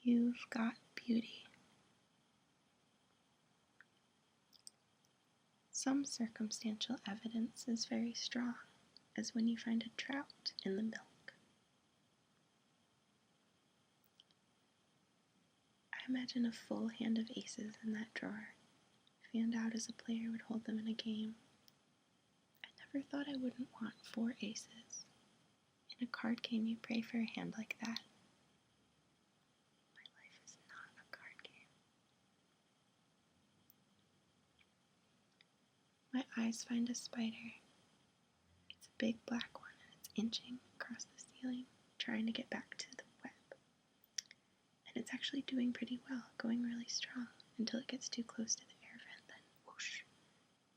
You've got beauty. Some circumstantial evidence is very strong, as when you find a trout in the milk. I imagine a full hand of aces in that drawer. Fanned out as a player would hold them in a game. I never thought I wouldn't want 4 aces. In a card game, you pray for a hand like that. My life is not a card game. My eyes find a spider. It's a big black one, and it's inching across the ceiling, trying to get back to the web. And it's actually doing pretty well, going really strong, until it gets too close to the air vent, then whoosh,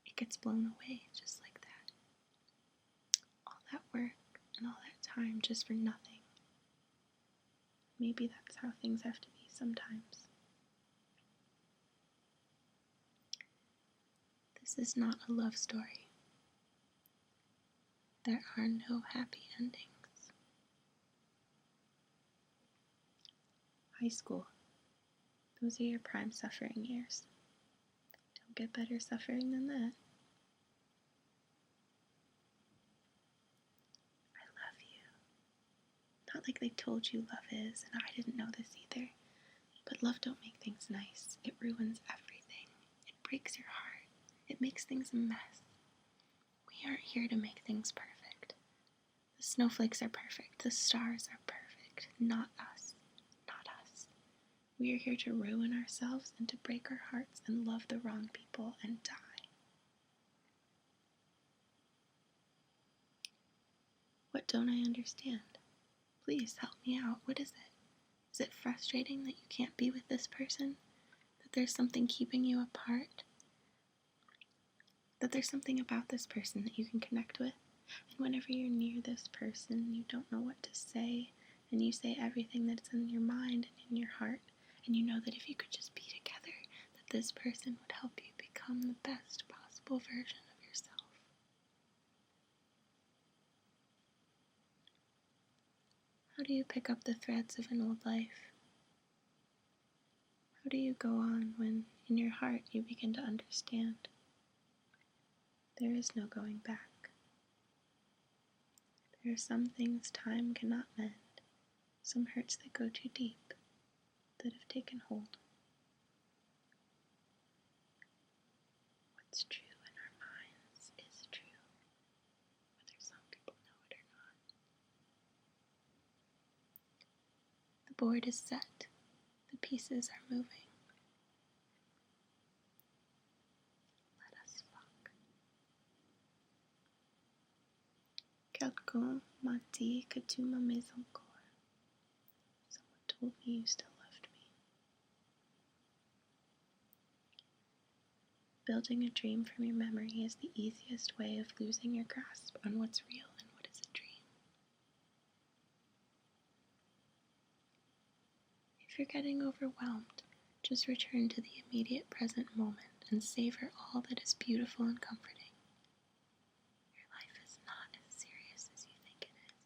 it gets blown away, just like that. All that work and all that time just for nothing. Maybe that's how things have to be sometimes. This is not a love story. There are no happy endings. High school. Those are your prime suffering years. Don't get better suffering than that. I love you. Not like they told you love is, and I didn't know this either. But love don't make things nice. It ruins everything. It breaks your heart. It makes things a mess. We aren't here to make things perfect. The snowflakes are perfect. The stars are perfect. Not us. Not us. We are here to ruin ourselves and to break our hearts and love the wrong people and die. What don't I understand? Please help me out. What is it? Is it frustrating that you can't be with this person? That there's something keeping you apart? That there's something about this person that you can connect with? And whenever you're near this person, you don't know what to say, and you say everything that's in your mind and in your heart, and you know that if you could just be together, that this person would help you become the best possible version of yourself. How do you pick up the threads of an old life? How do you go on when, in your heart, you begin to understand? There is no going back. There are some things time cannot mend, some hurts that go too deep, that have taken hold. What's true in our minds is true, whether some people know it or not. The board is set, the pieces are moving. Let us fuck. Quelqu'un m'a dit que tu m'aimais encore. Someone told me you still loved me. Building a dream from your memory is the easiest way of losing your grasp on what's real and what is a dream. If you're getting overwhelmed, just return to the immediate present moment and savor all that is beautiful and comforting. Your life is not as serious as you think it is.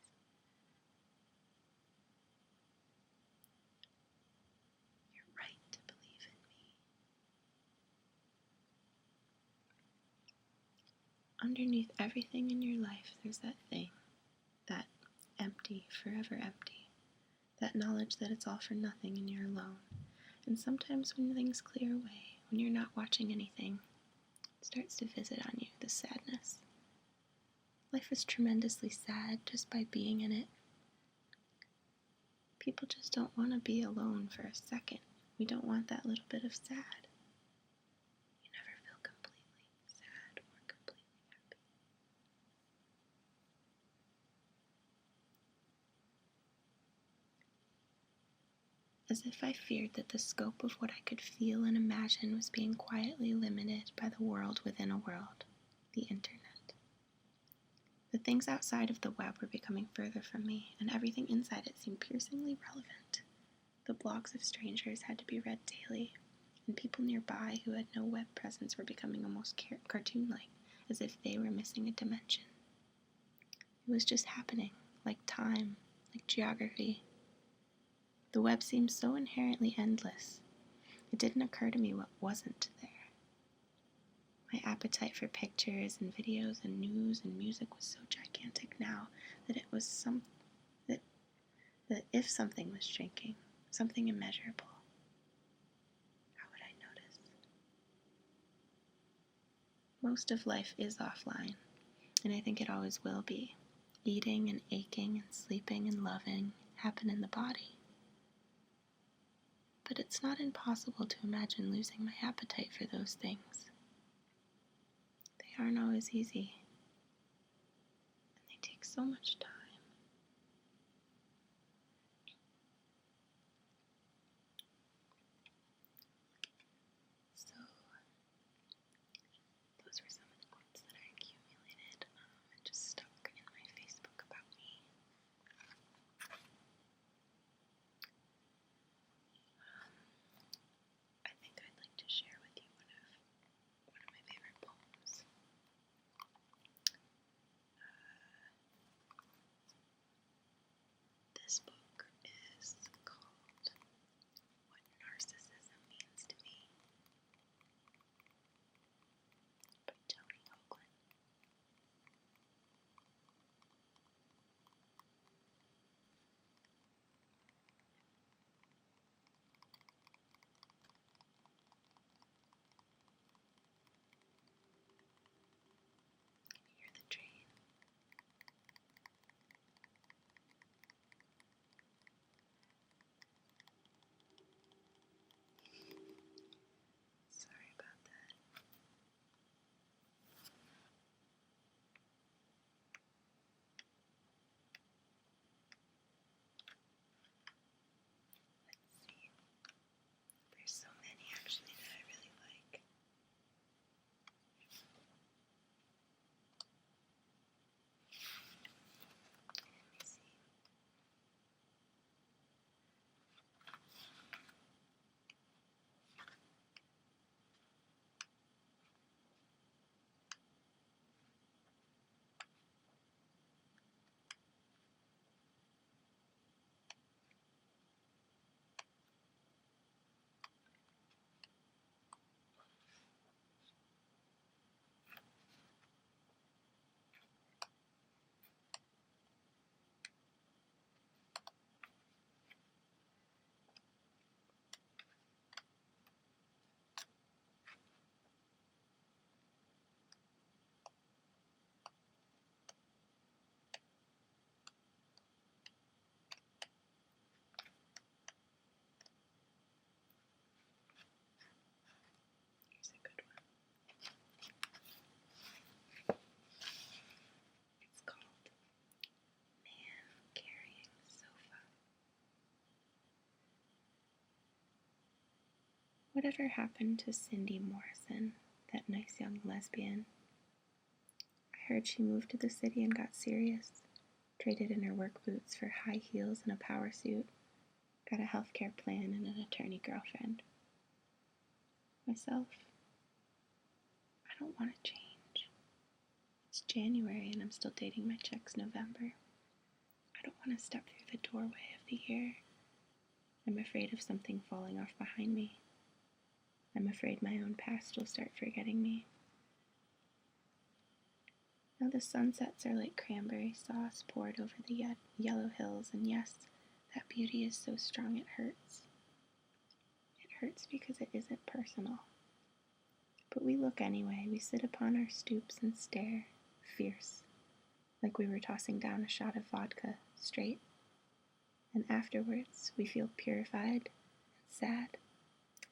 You're right to believe in me. Underneath everything in your life, there's that thing, that empty, forever empty, that knowledge that it's all for nothing and you're alone. And sometimes when things clear away, when you're not watching anything, it starts to visit on you, the sadness. Life is tremendously sad just by being in it. People just don't want to be alone for a second. We don't want that little bit of sad. You never feel completely sad or completely happy. As if I feared that the scope of what I could feel and imagine was being quietly limited by the world within a world, the internet. The things outside of the web were becoming further from me, and everything inside it seemed piercingly relevant. The blogs of strangers had to be read daily, and people nearby who had no web presence were becoming almost cartoon-like, as if they were missing a dimension. It was just happening, like time, like geography. The web seemed so inherently endless. It didn't occur to me what wasn't there. My appetite for pictures and videos and news and music was so gigantic now that it was that if something was shrinking, something immeasurable, how would I notice? Most of life is offline, and I think it always will be. Eating and aching and sleeping and loving happen in the body. But it's not impossible to imagine losing my appetite for those things. They aren't always easy, and they take so much time. So, those were some of the quotes that I accumulated and just stuck in my Facebook about me. I think I'd like to share with you one of my favorite poems. This book is called What Narcissism Means to Me by Tony Hoagland. Hear the train. Sorry about that. Let's see. There's so many actually that I really like. Let me see. Here's a good one. It's called Man Carrying Sofa. Whatever happened to Cindy Morrison, that nice young lesbian? I heard she moved to the city and got serious, traded in her work boots for high heels and a power suit, got a healthcare plan and an attorney girlfriend. Myself, I don't want to change. It's January and I'm still dating my check's November. I don't want to step through the doorway of the year. I'm afraid of something falling off behind me. I'm afraid my own past will start forgetting me. Now the sunsets are like cranberry sauce poured over the yellow hills, and yes, that beauty is so strong it hurts. It hurts because it isn't personal. But we look anyway. We sit upon our stoops and stare, fierce, like we were tossing down a shot of vodka, straight. And afterwards, we feel purified and sad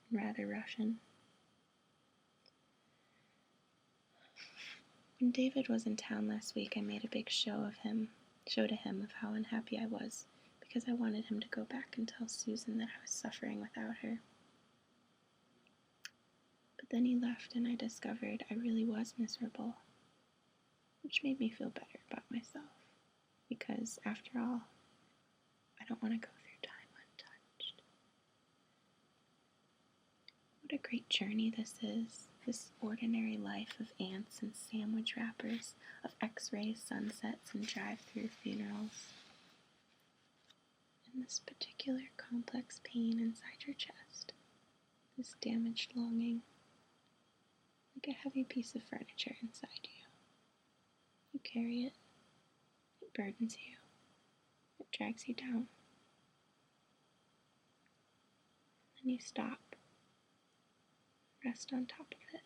and rather Russian. When David was in town last week, I made a big show to him of how unhappy I was, because I wanted him to go back and tell Susan that I was suffering without her. But then he left and I discovered I really was miserable, which made me feel better about myself, because after all, I don't want to go through time untouched. What a great journey this is, this ordinary life of ants and sandwich wrappers, of X-ray sunsets and drive-through funerals. And this particular complex pain inside your chest, this damaged longing, like a heavy piece of furniture inside you. You carry it, it burdens you, it drags you down. Then you stop, rest on top of it.